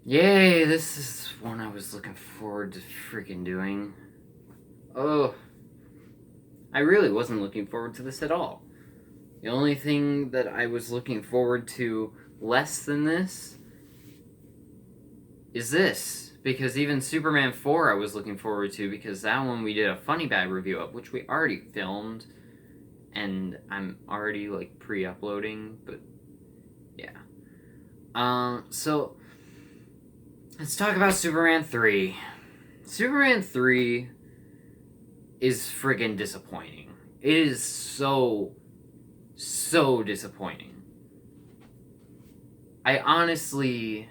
Yay, this is one I was looking forward to freaking doing. Oh, I really wasn't looking forward to this at all. The only thing that I was looking forward to less than this is this. Because even Superman 4 I was looking forward to, because that one we did a Funny Bag review of, which we already filmed, and I'm already like pre-uploading, but yeah. So let's talk about Superman 3. Superman 3 is friggin' disappointing. It is so disappointing. I honestly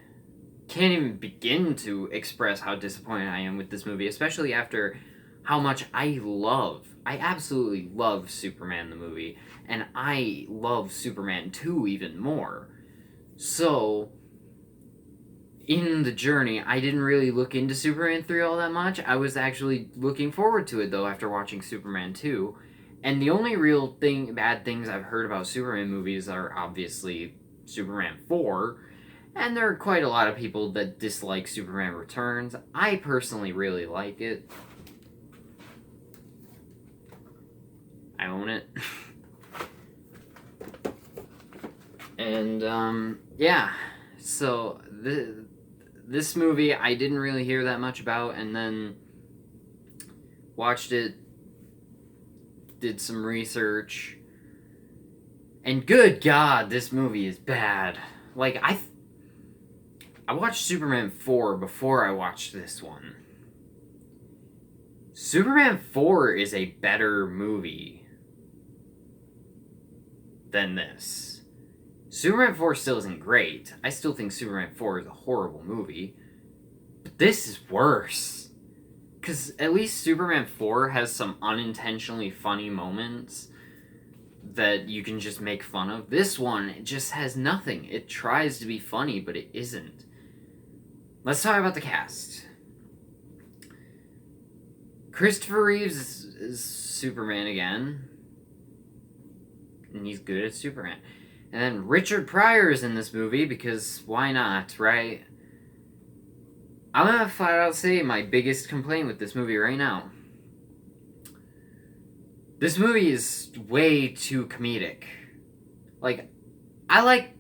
can't even begin to express how disappointed I am with this movie, especially after how much I absolutely love Superman the movie, and I love Superman 2 even more. So, in the journey, I didn't really look into Superman 3 all that much. I was actually looking forward to it, though, after watching Superman 2. And the only real bad things I've heard about Superman movies are obviously Superman 4, and there are quite a lot of people that dislike Superman Returns. I personally really like it. I own it. And, yeah. So, this movie I didn't really hear that much about, and then watched it, did some research, and good God, this movie is bad. Like, I watched Superman 4 before I watched this one. Superman 4 is a better movie than this. Superman 4 still isn't great. I still think Superman 4 is a horrible movie. But this is worse. Because at least Superman 4 has some unintentionally funny moments that you can just make fun of. This one, it just has nothing. It tries to be funny, but it isn't. Let's talk about the cast. Christopher Reeves is Superman again. And he's good at Superman. And then Richard Pryor is in this movie because why not, right? I'm gonna flat out say my biggest complaint with this movie right now. This movie is way too comedic. Like, I like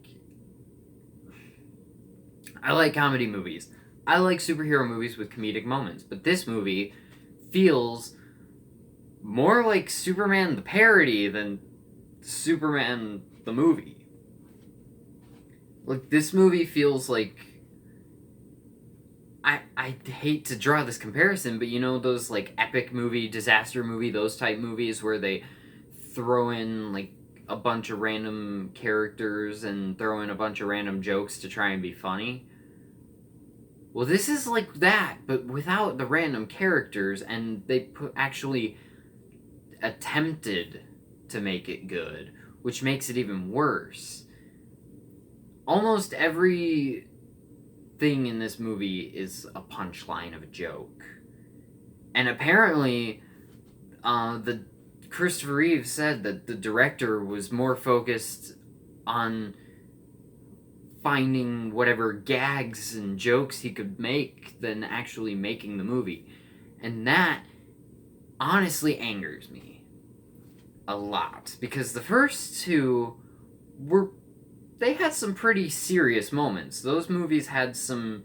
comedy movies. I like superhero movies with comedic moments, but this movie feels more like Superman the parody than Superman the movie. Like, this movie feels like I hate to draw this comparison, but you know those like epic movie, disaster movie, those type movies where they throw in like a bunch of random characters and throw in a bunch of random jokes to try and be funny? Well, this is like that, but without the random characters, and they actually attempted to make it good, which makes it even worse. Almost every thing in this movie is a punchline of a joke. And apparently, the Christopher Reeves said that the director was more focused on finding whatever gags and jokes he could make than actually making the movie. And that honestly angers me a lot, because the first two they had some pretty serious moments. Those movies had some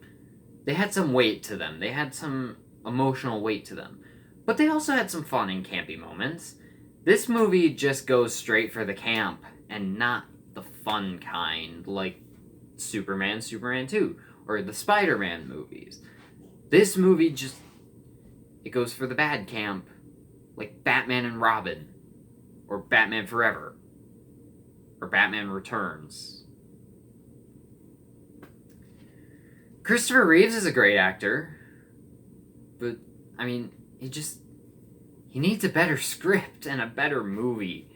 weight to them. They had some emotional weight to them. But they also had some fun and campy moments. This movie just goes straight for the camp and not the fun kind, like Superman, Superman 2, or the Spider-Man movies. This movie just it goes for the bad camp, like Batman and Robin, or Batman Forever, or Batman Returns. Christopher Reeves is a great actor, but I mean, he needs a better script and a better movie.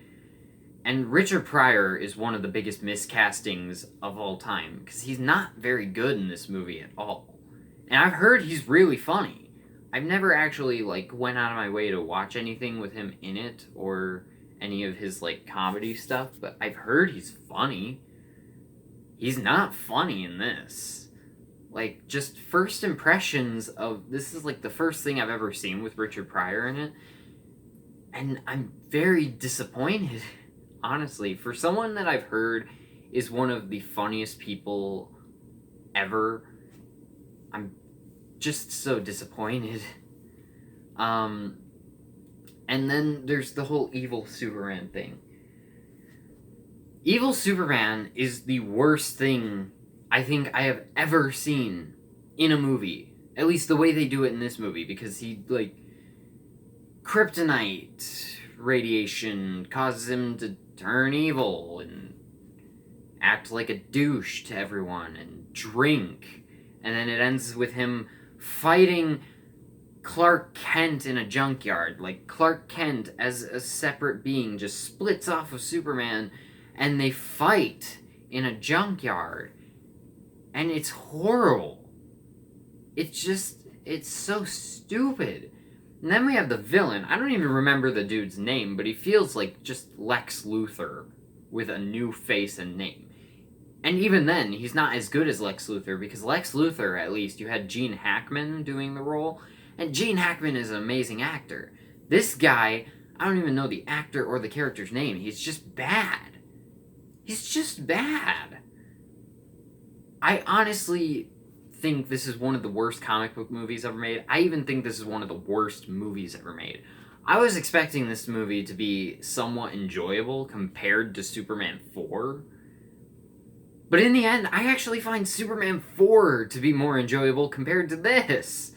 And Richard Pryor is one of the biggest miscastings of all time, because he's not very good in this movie at all. And I've heard he's really funny. I've never actually like went out of my way to watch anything with him in it or any of his like comedy stuff, but I've heard he's funny. He's not funny in this. Like, just first impressions of this is like the first thing I've ever seen with Richard Pryor in it. And I'm very disappointed, honestly. For someone that I've heard is one of the funniest people ever, I'm just so disappointed. And then there's the whole evil Superman thing. Evil Superman is the worst thing I think I have ever seen in a movie. At least the way they do it in this movie, because he, like, kryptonite radiation causes him to turn evil and act like a douche to everyone and drink. And then it ends with him fighting Clark Kent in a junkyard. Like, Clark Kent, as a separate being, just splits off of Superman and they fight in a junkyard. And it's horrible. It's so stupid. And then we have the villain. I don't even remember the dude's name, but he feels like just Lex Luthor with a new face and name. And even then, he's not as good as Lex Luthor, because Lex Luthor, at least, you had Gene Hackman doing the role, and Gene Hackman is an amazing actor. This guy, I don't even know the actor or the character's name. He's just bad. He's just bad. I honestly think this is one of the worst comic book movies ever made. I even think this is one of the worst movies ever made. I was expecting this movie to be somewhat enjoyable compared to Superman 4. But in the end, I actually find Superman 4 to be more enjoyable compared to this.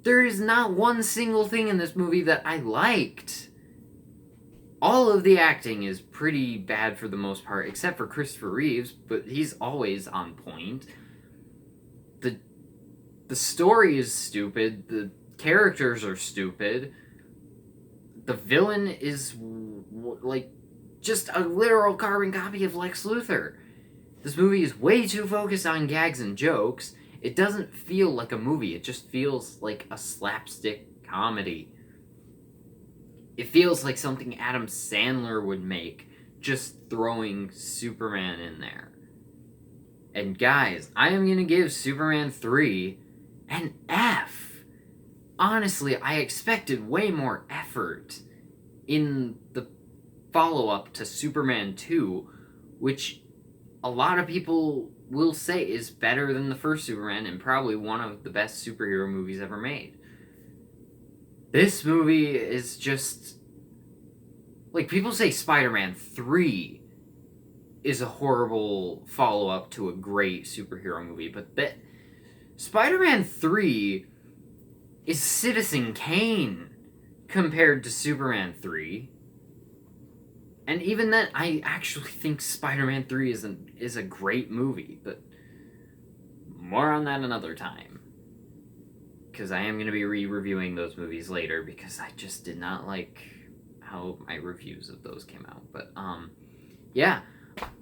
There is not one single thing in this movie that I liked. All of the acting is pretty bad for the most part, except for Christopher Reeves, but he's always on point. The story is stupid, the characters are stupid, the villain is, like, just a literal carbon copy of Lex Luthor. This movie is way too focused on gags and jokes. It doesn't feel like a movie, it just feels like a slapstick comedy. It feels like something Adam Sandler would make, just throwing Superman in there. And guys, I am gonna give Superman 3 an F. Honestly, I expected way more effort in the follow-up to Superman 2, which a lot of people will say is better than the first Superman and probably one of the best superhero movies ever made. This movie is just... like, people say Spider-Man 3 is a horrible follow-up to a great superhero movie, but Spider-Man 3 is Citizen Kane compared to Superman 3. And even then, I actually think Spider-Man 3 is a great movie, but more on that another time. Because I am going to be re-reviewing those movies later, because I just did not like how my reviews of those came out. But, yeah.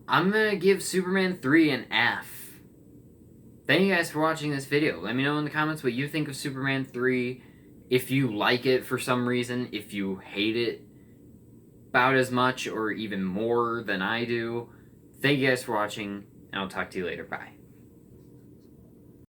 I'm going to give Superman 3 an F. Thank you guys for watching this video. Let me know in the comments what you think of Superman 3. If you like it for some reason. If you hate it about as much or even more than I do. Thank you guys for watching, and I'll talk to you later. Bye.